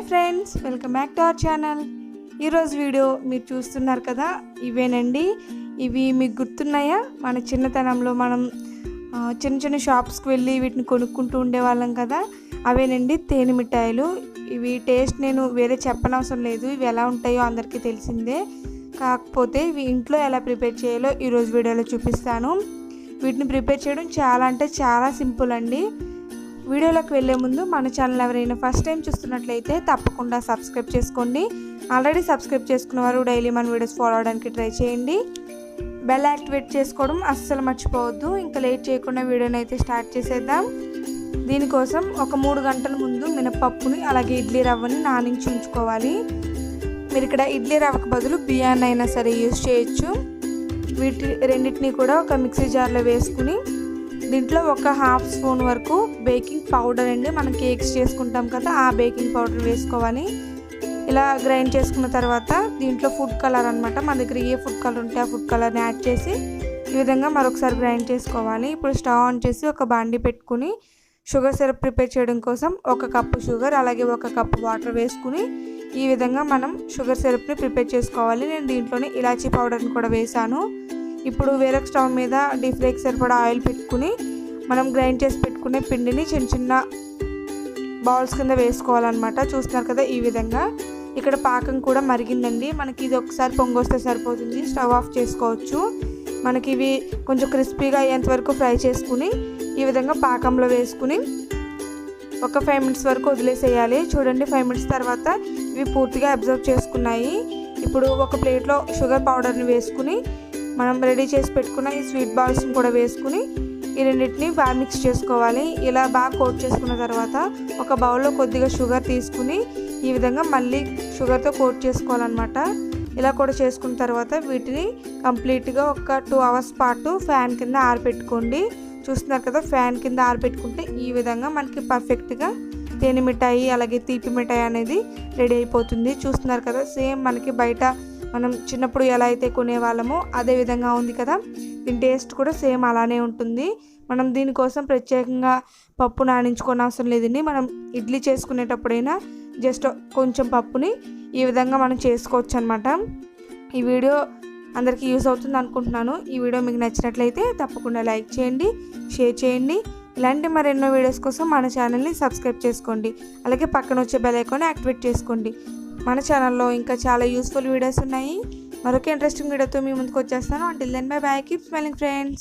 Friends, welcome back to our channel. ఈరోజు video మీరు చూస్తున్నారు కదా, ఇవేనండి. ఇవి మీకు గుర్తున్నాయా? మన చిన్నతనంలో మనం చిన్న చిన్న షాప్స్కి వెళ్ళి వీటిని కొనుక్కుంటూ ఉండేవాళ్ళం కదా. అవేనండి తేనె మిఠాయిలు. ఇవి టేస్ట్ నేను వేరే చెప్పనవసరం లేదు, ఇవి ఎలా ఉంటాయో అందరికీ తెలిసిందే. కాకపోతే ఇవి ఇంట్లో ఎలా ప్రిపేర్ చేయాలో ఈరోజు వీడియోలో చూపిస్తాను. వీటిని ప్రిపేర్ చేయడం చాలా అంటే చాలా సింపుల్ అండి. వీడియోలోకి వెళ్ళే ముందు మన ఛానల్ ఎవరైనా ఫస్ట్ టైం చూస్తున్నట్లయితే తప్పకుండా సబ్స్క్రైబ్ చేసుకోండి. ఆల్రెడీ సబ్స్క్రైబ్ చేసుకున్న వారు డైలీ మన వీడియోస్ ఫాలో అవడానికి ట్రై చేయండి. బెల్ యాక్టివేట్ చేసుకోవడం అస్సలు మర్చిపోవద్దు. ఇంకా లేట్ చేయకుండా వీడియోని అయితే స్టార్ట్ చేసేద్దాం. దీనికోసం ఒక 3 గంటల ముందు మినపప్పుని అలాగే ఇడ్లీ రవ్వని నానించి ఉంచుకోవాలి. మీరు ఇక్కడ ఇడ్లీ రవ్వకు బదులు బియ్యాన్ని అయినా సరే యూజ్ చేయొచ్చు. రెండింటిని కూడా ఒక మిక్సీ జార్లో వేసుకుని దీంట్లో ఒక 1/2 స్పూన్ వరకు బేకింగ్ పౌడర్ అండి, మనం కేక్స్ చేసుకుంటాం కదా ఆ బేకింగ్ పౌడర్ వేసుకోవాలి. ఇలా గ్రైండ్ చేసుకున్న తర్వాత దీంట్లో ఫుడ్ కలర్ అనమాట, మన దగ్గర ఏ ఫుడ్ కలర్ ఉంటే ఆ ఫుడ్ కలర్ని యాడ్ చేసి ఈ విధంగా మరొకసారి గ్రైండ్ చేసుకోవాలి. ఇప్పుడు స్టవ్ ఆన్ చేసి ఒక బాండి పెట్టుకుని షుగర్ సిరప్ ప్రిపేర్ చేయడం కోసం 1 కప్పు షుగర్ అలాగే 1 కప్పు వాటర్ వేసుకుని ఈ విధంగా మనం షుగర్ సిరప్ని ప్రిపేర్ చేసుకోవాలి. నేను దీంట్లోనే ఇలాచీ పౌడర్ని కూడా వేసాను. ఇప్పుడు వేరొక స్టవ్ మీద డీప్ ఫ్రైకి సరిపడా ఆయిల్ పెట్టుకుని మనం గ్రైండ్ చేసి పెట్టుకునే పిండిని చిన్న చిన్న బౌల్స్ కింద వేసుకోవాలన్నమాట. చూస్తున్నారు కదా ఈ విధంగా. ఇక్కడ పాకం కూడా మరిగిందండి. మనకి ఇది ఒకసారి పొంగొస్తే సరిపోతుంది, స్టవ్ ఆఫ్ చేసుకోవచ్చు. మనకి ఇవి కొంచెం క్రిస్పీగా అయ్యేంత వరకు ఫ్రై చేసుకుని ఈ విధంగా పాకంలో వేసుకుని ఒక 5 మినిట్స్ వరకు వదిలేసేయాలి. చూడండి, 5 మినిట్స్ తర్వాత ఇవి పూర్తిగా అబ్జర్వ్ చేసుకున్నాయి. ఇప్పుడు ఒక ప్లేట్లో షుగర్ పౌడర్ని వేసుకుని మనం రెడీ చేసి పెట్టుకున్న ఈ స్వీట్ బాల్స్ని కూడా వేసుకుని ఈ రెండింటిని బాగా మిక్స్ చేసుకోవాలి. ఇలా బాగా కోట్ చేసుకున్న తర్వాత ఒక బౌల్లో కొద్దిగా షుగర్ తీసుకుని ఈ విధంగా మళ్ళీ షుగర్తో కోట్ చేసుకోవాలన్నమాట. ఇలా కూడా చేసుకున్న తర్వాత వీటిని కంప్లీట్గా ఒక 2 అవర్స్ పాటు ఫ్యాన్ కింద ఆరబెట్టుకోండి. చూస్తున్నారు కదా, ఫ్యాన్ కింద ఆరబెట్టుకుంటే ఈ విధంగా మనకి పర్ఫెక్ట్గా తేనె మిఠాయి అలాగే తీపి మిఠాయి అనేది రెడీ అయిపోతుంది. చూస్తున్నారు కదా, సేమ్ మనకి బయట మనం చిన్నప్పుడు ఎలా అయితే కొనేవాళ్ళమో అదే విధంగా ఉంది కదా. దీని టేస్ట్ కూడా సేమ్ అలానే ఉంటుంది. మనం దీనికోసం ప్రత్యేకంగా పప్పు నానించుకోని అవసరం లేదండి. మనం ఇడ్లీ చేసుకునేటప్పుడైనా జస్ట్ కొంచెం పప్పుని ఈ విధంగా మనం చేసుకోవచ్చు అనమాట. ఈ వీడియో అందరికీ యూస్ అవుతుంది అనుకుంటున్నాను. ఈ వీడియో మీకు నచ్చినట్లయితే తప్పకుండా లైక్ చేయండి, షేర్ చేయండి. ఇలాంటి మరెన్నో వీడియోస్ కోసం మన ఛానల్ని సబ్స్క్రైబ్ చేసుకోండి. అలాగే పక్కన వచ్చే బెల్ ఐకాన్ని యాక్టివేట్ చేసుకోండి. మన ఛానల్లో ఇంకా చాలా యూస్ఫుల్ వీడియోస్ ఉన్నాయి. మరొక ఇంట్రెస్టింగ్ వీడియోతో మీ ముందుకు వచ్చేస్తాను. Until then bye bye, keep smiling friends.